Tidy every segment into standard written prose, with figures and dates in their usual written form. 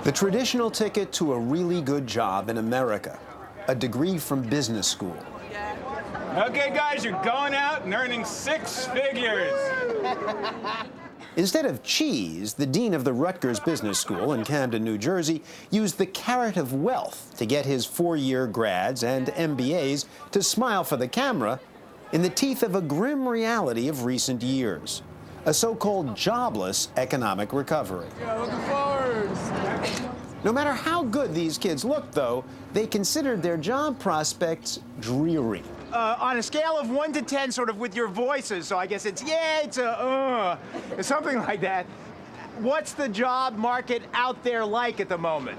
The traditional ticket to a really good job in America, a degree from business school. Okay, guys, you're going out and earning 6 figures. Instead of cheese, the dean of the Rutgers Business School in Camden, New Jersey, used the carrot of wealth to get his 4-year grads and MBAs to smile for the camera in the teeth of a grim reality of recent years, a so-called jobless economic recovery. Yeah, looking forward. No matter how good these kids looked, though, they considered their job prospects dreary. On a scale of 1 to 10, sort of with your voices, so I guess it's something like that. What's the job market out there like at the moment?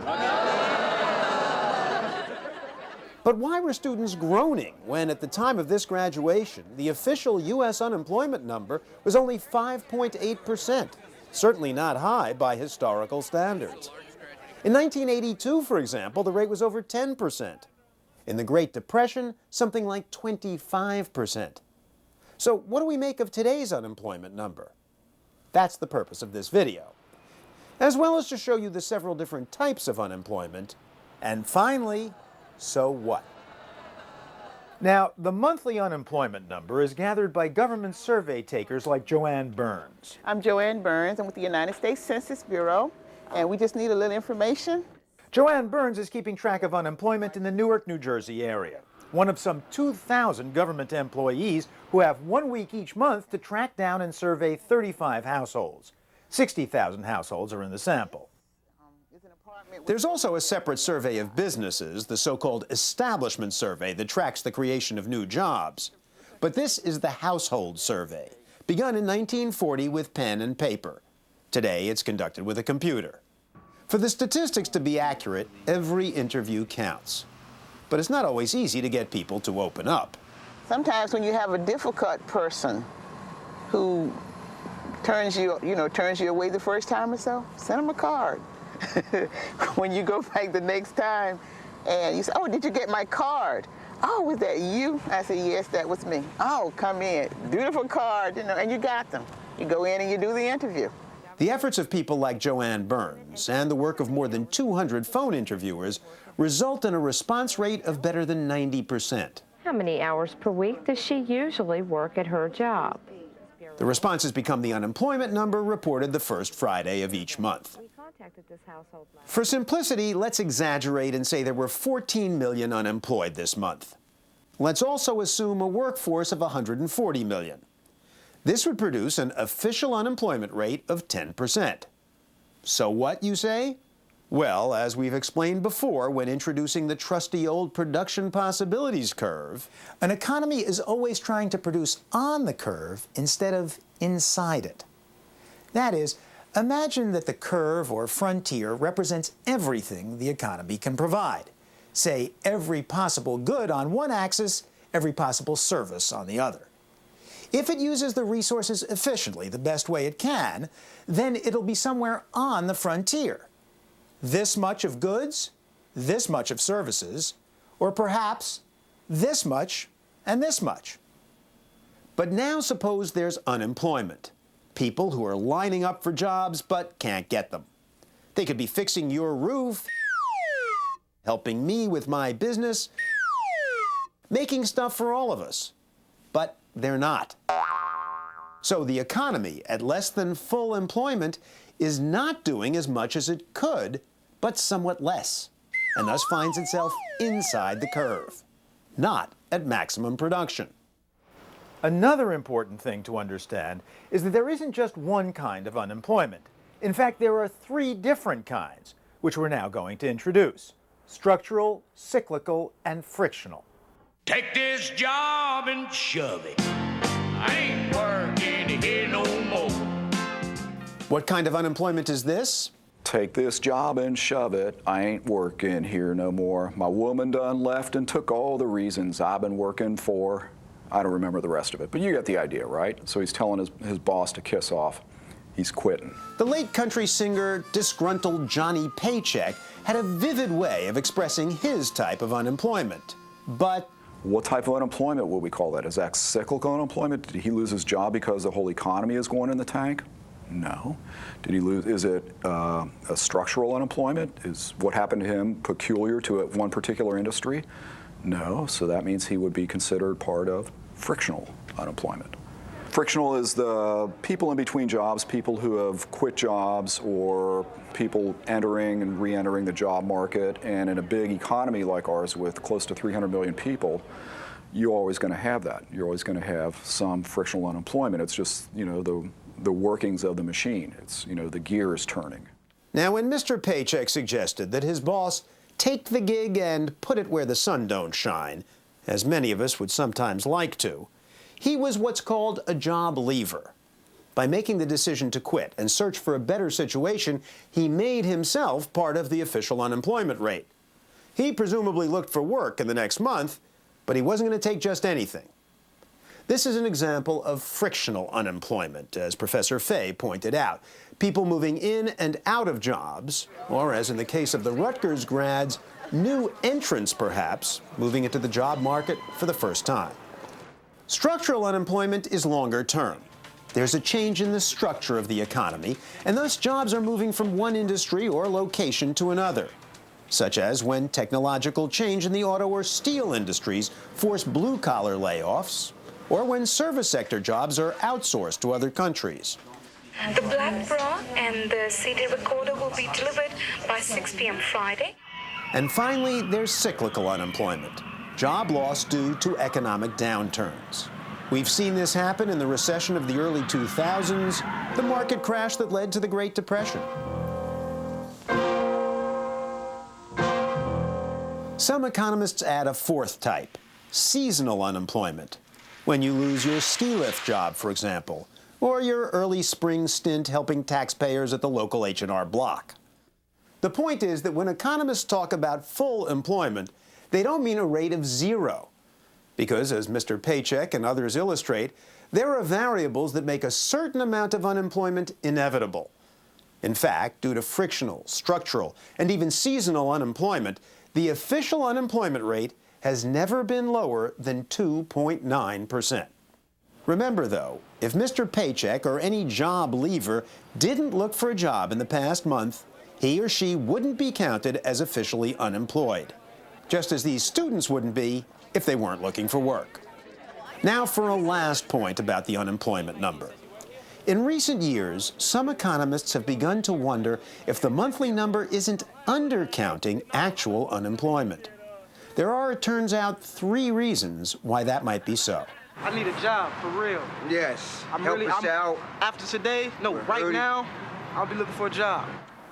But why were students groaning when, at the time of this graduation, the official U.S. unemployment number was only 5.8%, certainly not high by historical standards? In 1982, for example, the rate was over 10%. In the Great Depression, something like 25%. So what do we make of today's unemployment number? That's the purpose of this video, as well as to show you the several different types of unemployment, and finally, so what? Now, the monthly unemployment number is gathered by government survey takers like Joanne Burns. I'm Joanne Burns. I'm with the United States Census Bureau, and we just need a little information. Joanne Burns is keeping track of unemployment in the Newark, New Jersey area, one of some 2,000 government employees who have 1 week each month to track down and survey 35 households. 60,000 households are in the sample. There's also a separate survey of businesses, the so-called establishment survey that tracks the creation of new jobs. But this is the household survey, begun in 1940 with pen and paper. Today, it's conducted with a computer. For the statistics to be accurate, every interview counts. But it's not always easy to get people to open up. Sometimes when you have a difficult person who turns you away the first time or so, send them a card. When you go back the next time and you say, "Oh, did you get my card?" "Oh, was that you?" I said, "Yes, that was me." "Oh, come in. Beautiful card," and you got them. You go in and you do the interview. The efforts of people like Joanne Burns and the work of more than 200 phone interviewers result in a response rate of better than 90%. How many hours per week does she usually work at her job? The responses become the unemployment number reported the first Friday of each month. For simplicity, let's exaggerate and say there were 14 million unemployed this month. Let's also assume a workforce of 140 million. This would produce an official unemployment rate of 10%. So what, you say? Well, as we've explained before when introducing the trusty old production possibilities curve, an economy is always trying to produce on the curve instead of inside it. That is, imagine that the curve or frontier represents everything the economy can provide. Say, every possible good on one axis, every possible service on the other. If it uses the resources efficiently, the best way it can, then it'll be somewhere on the frontier. This much of goods, this much of services, or perhaps this much and this much. But now suppose there's unemployment. People who are lining up for jobs but can't get them. They could be fixing your roof, helping me with my business, making stuff for all of us. But they're not. So the economy, at less than full employment, is not doing as much as it could, but somewhat less, and thus finds itself inside the curve, not at maximum production. Another important thing to understand is that there isn't just one kind of unemployment. In fact, there are 3 different kinds, which we're now going to introduce: structural, cyclical, and frictional. Take this job and shove it. I ain't working here no more. What kind of unemployment is this? Take this job and shove it. I ain't working here no more. My woman done left and took all the reasons I've been working for. I don't remember the rest of it, but you get the idea, right? So he's telling his boss to kiss off. He's quitting. The late country singer, disgruntled Johnny Paycheck, had a vivid way of expressing his type of unemployment. But what type of unemployment would we call that? Is that cyclical unemployment? Did he lose his job because the whole economy is going in the tank? No. Did he lose? Is it a structural unemployment? Is what happened to him peculiar to one particular industry? No. So that means he would be considered part of frictional unemployment. Frictional is the people in between jobs, people who have quit jobs or people entering and re-entering the job market. And in a big economy like ours with close to 300 million people, you're always going to have that. You're always going to have some frictional unemployment. It's just, the workings of the machine. It's, the gears turning. Now, when Mr. Paycheck suggested that his boss take the gig and put it where the sun don't shine, as many of us would sometimes like to, he was what's called a job leaver. By making the decision to quit and search for a better situation, he made himself part of the official unemployment rate. He presumably looked for work in the next month, but he wasn't going to take just anything. This is an example of frictional unemployment, as Professor Fay pointed out. People moving in and out of jobs, or as in the case of the Rutgers grads, new entrants perhaps, moving into the job market for the first time. Structural unemployment is longer term. There's a change in the structure of the economy, and thus jobs are moving from one industry or location to another, such as when technological change in the auto or steel industries force blue-collar layoffs, or when service sector jobs are outsourced to other countries. The black bra and the CD recorder will be delivered by 6 p.m. Friday. And finally, there's cyclical unemployment, job loss due to economic downturns. We've seen this happen in the recession of the early 2000s, the market crash that led to the Great Depression. Some economists add a fourth type, seasonal unemployment, when you lose your ski lift job, for example, or your early spring stint helping taxpayers at the local H&R Block. The point is that when economists talk about full employment, they don't mean a rate of zero, because, as Mr. Paycheck and others illustrate, there are variables that make a certain amount of unemployment inevitable. In fact, due to frictional, structural, and even seasonal unemployment, the official unemployment rate has never been lower than 2.9%. Remember, though, if Mr. Paycheck or any job leaver didn't look for a job in the past month, he or she wouldn't be counted as officially unemployed, just as these students wouldn't be if they weren't looking for work. Now for a last point about the unemployment number. In recent years, some economists have begun to wonder if the monthly number isn't undercounting actual unemployment. There are, it turns out, 3 reasons why that might be so. I need a job, for real. Yes, help us out. After today, right now, I'll be looking for a job.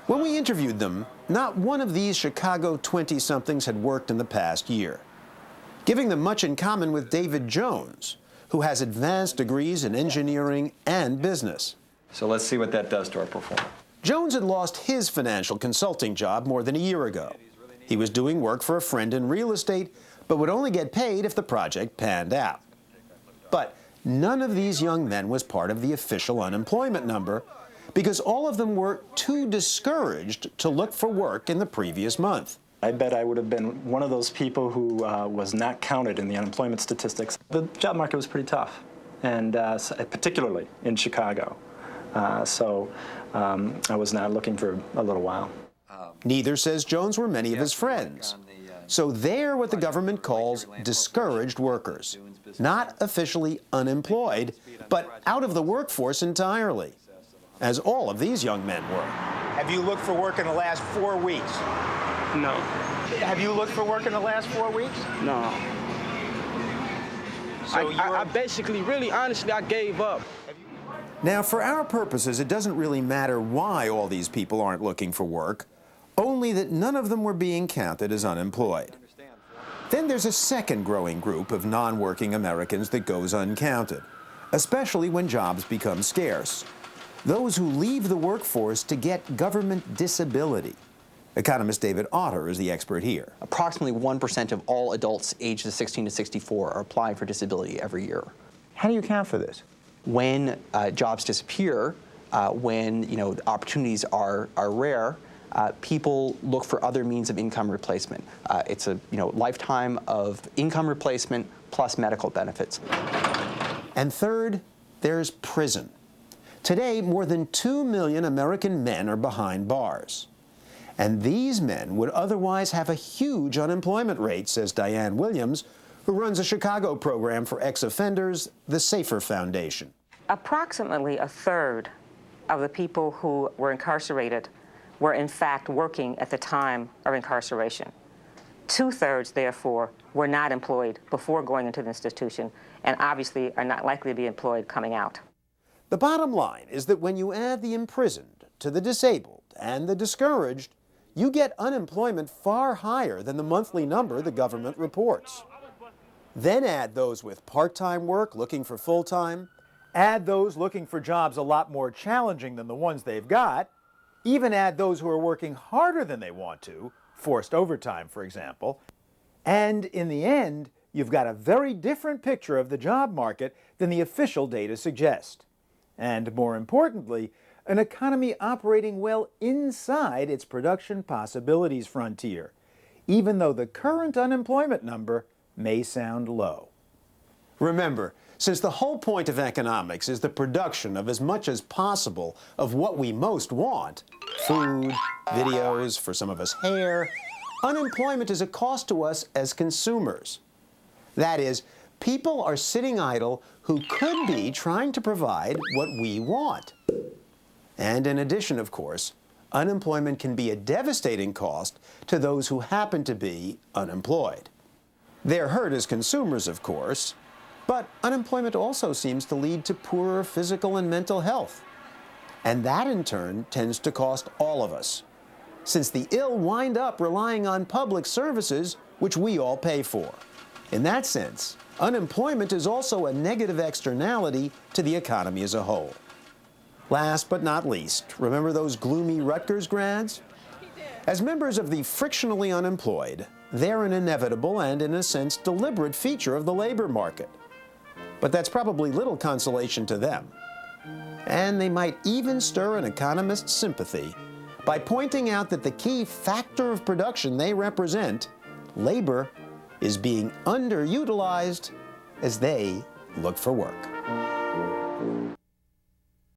When we interviewed them, not one of these Chicago 20-somethings had worked in the past year, giving them much in common with David Jones, who has advanced degrees in engineering and business. So let's see what that does to our performance. Jones had lost his financial consulting job more than a year ago. He was doing work for a friend in real estate, but would only get paid if the project panned out. But none of these young men was part of the official unemployment number, because all of them were too discouraged to look for work in the previous month. I bet I would have been one of those people who was not counted in the unemployment statistics. The job market was pretty tough, and particularly in Chicago. So I was not looking for a little while. Neither, says Jones, were many of his friends. So they're what the government calls discouraged workers, not officially unemployed, but out of the workforce entirely, as all of these young men were. Have you looked for work in the last 4 weeks? No. Have you looked for work in the last 4 weeks? No. So I basically, really, honestly, I gave up. Now, for our purposes, it doesn't really matter why all these people aren't looking for work, only that none of them were being counted as unemployed. Then there's a second growing group of non-working Americans that goes uncounted, especially when jobs become scarce. Those who leave the workforce to get government disability. Economist David Otter is the expert here. Approximately 1% of all adults aged 16 to 64 are applying for disability every year. How do you account for this? When jobs disappear, when opportunities are rare, people look for other means of income replacement. It's a lifetime of income replacement plus medical benefits. And third, there's prison. Today, more than 2 million American men are behind bars. And these men would otherwise have a huge unemployment rate, says Diane Williams, who runs a Chicago program for ex-offenders, the SAFER Foundation. Approximately a third of the people who were incarcerated were in fact working at the time of incarceration. 2/3, therefore, were not employed before going into the institution and obviously are not likely to be employed coming out. The bottom line is that when you add the imprisoned to the disabled and the discouraged, you get unemployment far higher than the monthly number the government reports. Then add those with part-time work looking for full-time, Add those looking for jobs a lot more challenging than the ones they've got. Even add those who are working harder than they want to, forced overtime, for example. And in the end, you've got a very different picture of the job market than the official data suggest. And more importantly, an economy operating well inside its production possibilities frontier, even though the current unemployment number may sound low. Remember, since the whole point of economics is the production of as much as possible of what we most want, food, videos, for some of us hair, unemployment is a cost to us as consumers. That is, people are sitting idle who could be trying to provide what we want. And in addition, of course, unemployment can be a devastating cost to those who happen to be unemployed. They're hurt as consumers, of course, but unemployment also seems to lead to poorer physical and mental health. And that, in turn, tends to cost all of us, since the ill wind up relying on public services which we all pay for. In that sense, unemployment is also a negative externality to the economy as a whole. Last but not least, remember those gloomy Rutgers grads? As members of the frictionally unemployed, they're an inevitable and, in a sense, deliberate feature of the labor market. But that's probably little consolation to them. And they might even stir an economist's sympathy by pointing out that the key factor of production they represent, labor, is being underutilized as they look for work.